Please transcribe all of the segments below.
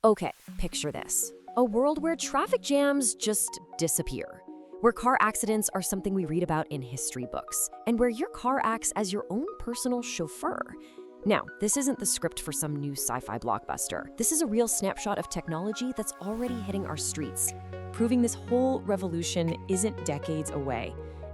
Okay, picture this. A world where traffic jams just disappear. Where car accidents are something we read about in history books, and where your car acts as your own personal chauffeur. Now, this isn't the script for some new sci-fi blockbuster. This is a real snapshot of technology that's already hitting our streets, proving this whole revolution isn't decades away.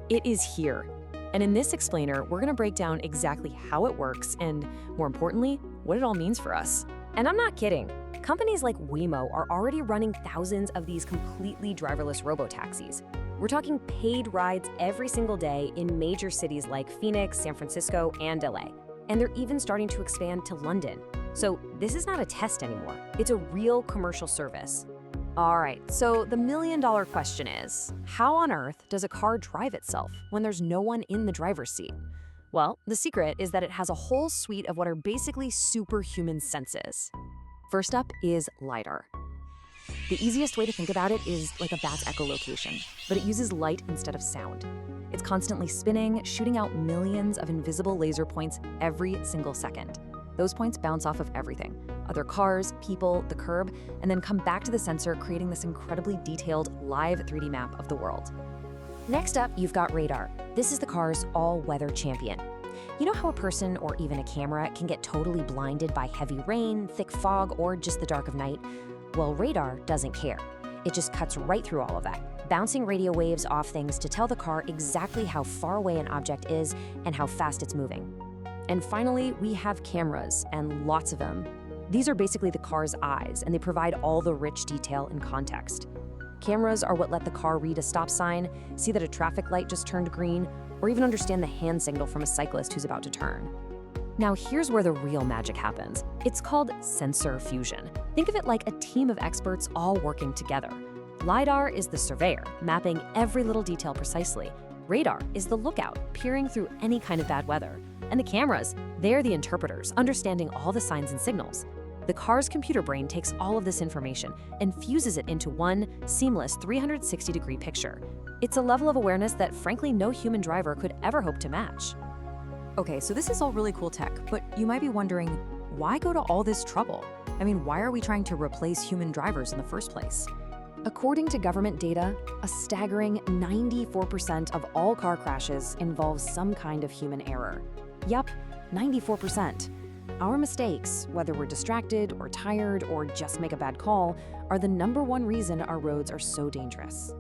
It is here. And in this explainer, we're gonna break down exactly how it works and, more importantly, what it all means for us. And I'm not kidding. Companies like Waymo are already running thousands of these completely driverless robotaxis. We're talking paid rides every single day in major cities like Phoenix, San Francisco, and LA. And they're even starting to expand to London. So this is not a test anymore. It's a real commercial service. All right, so the million-dollar question is, how on earth does a car drive itself when there's no one in the driver's seat? Well, the secret is that it has a whole suite of what are basically superhuman senses. First up is LiDAR. The easiest way to think about it is like a bat's echolocation, but it uses light instead of sound. It's constantly spinning, shooting out millions of invisible laser points every single second. Those points bounce off of everything, other cars, people, the curb, and then come back to the sensor, creating this incredibly detailed live 3D map of the world. Next up, you've got radar. This is the car's all-weather champion. You know how a person or even a camera can get totally blinded by heavy rain, thick fog, or just the dark of night? Well, radar doesn't care. It just cuts right through all of that, bouncing radio waves off things to tell the car exactly how far away an object is and how fast it's moving. And finally, we have cameras, and lots of them. These are basically the car's eyes, and they provide all the rich detail and context. Cameras are what let the car read a stop sign, see that a traffic light just turned green, or even understand the hand signal from a cyclist who's about to turn. Now here's where the real magic happens. It's called sensor fusion. Think of it like a team of experts all working together. LiDAR is the surveyor, mapping every little detail precisely. Radar is the lookout, peering through any kind of bad weather. And the cameras, they're the interpreters, understanding all the signs and signals. The car's computer brain takes all of this information and fuses it into one seamless 360-degree picture. It's a level of awareness that, frankly, no human driver could ever hope to match. Okay, so this is all really cool tech, but you might be wondering, why go to all this trouble? I mean, why are we trying to replace human drivers in the first place? According to government data, a staggering 94% of all car crashes involve some kind of human error. Yup, 94%. Our mistakes, whether we're distracted or tired or just make a bad call, are the #1 reason our roads are so dangerous.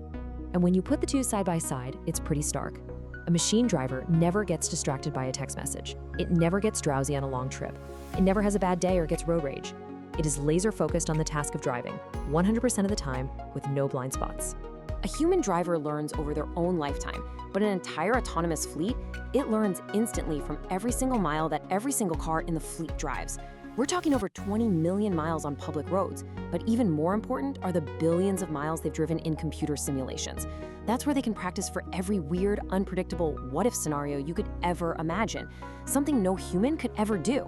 And when you put the two side by side, it's pretty stark. A machine driver never gets distracted by a text message. It never gets drowsy on a long trip. It never has a bad day or gets road rage. It is laser focused on the task of driving, 100% of the time, with no blind spots. A human driver learns over their own lifetime, but an entire autonomous fleet, it learns instantly from every single mile that every single car in the fleet drives. We're talking over 20 million miles on public roads, but even more important are the billions of miles they've driven in computer simulations. That's where they can practice for every weird, unpredictable what-if scenario you could ever imagine, something no human could ever do.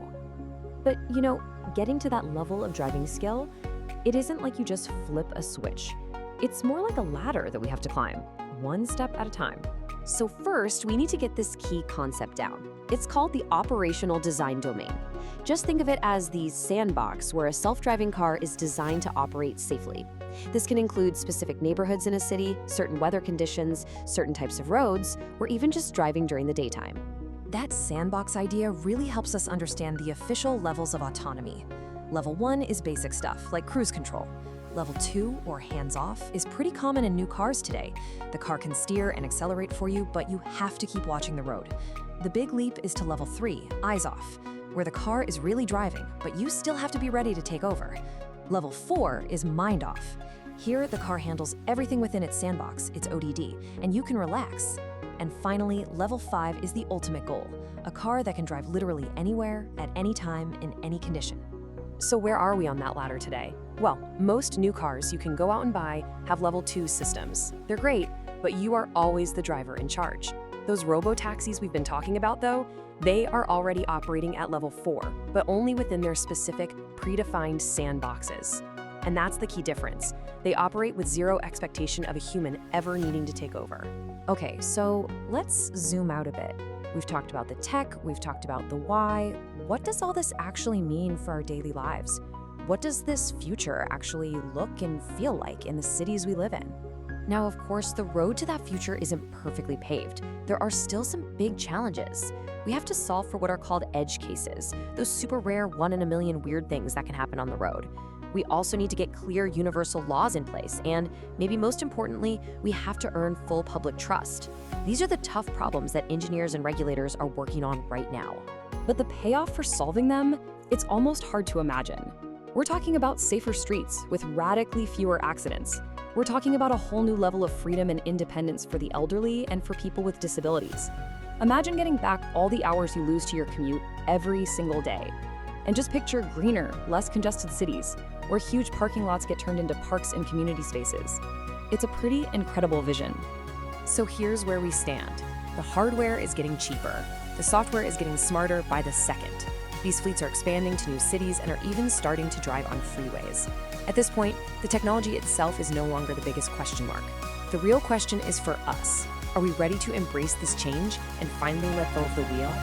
But, you know, getting to that level of driving skill, it isn't like you just flip a switch. It's more like a ladder that we have to climb, one step at a time. So first, we need to get this key concept down. It's called the operational design domain. Just think of it as the sandbox where a self-driving car is designed to operate safely. This can include specific neighborhoods in a city, certain weather conditions, certain types of roads, or even just driving during the daytime. That sandbox idea really helps us understand the official levels of autonomy. Level 1 is basic stuff, like cruise control. Level 2, or hands-off, is pretty common in new cars today. The car can steer and accelerate for you, but you have to keep watching the road. The big leap is to Level 3, eyes-off, where the car is really driving, but you still have to be ready to take over. Level 4 is mind-off. Here, the car handles everything within its sandbox, its ODD, and you can relax. And finally, Level 5 is the ultimate goal, a car that can drive literally anywhere, at any time, in any condition. So where are we on that ladder today? Well, most new cars you can go out and buy have Level 2 systems. They're great, but you are always the driver in charge. Those robotaxis we've been talking about, though, they are already operating at Level 4, but only within their specific, predefined sandboxes. And that's the key difference. They operate with zero expectation of a human ever needing to take over. Okay, so let's zoom out a bit. We've talked about the tech, we've talked about the why. What does all this actually mean for our daily lives? what does this future actually look and feel like in the cities we live in? Now, of course, the road to that future isn't perfectly paved. There are still some big challenges. We have to solve for what are called edge cases, those super rare one in a million weird things that can happen on the road. We also need to get clear universal laws in place, and maybe most importantly, we have to earn full public trust. These are the tough problems that engineers and regulators are working on right now. But the payoff for solving them, it's almost hard to imagine. We're talking about safer streets with radically fewer accidents. We're talking about a whole new level of freedom and independence for the elderly and for people with disabilities. Imagine getting back all the hours you lose to your commute every single day. And just picture greener, less congested cities, where huge parking lots get turned into parks and community spaces. It's a pretty incredible vision. So here's where we stand. The hardware is getting cheaper. The software is getting smarter by the second. These fleets are expanding to new cities and are even starting to drive on freeways. At this point, the technology itself is no longer the biggest question mark. The real question is for us. Are we ready to embrace this change and finally let go of the wheel?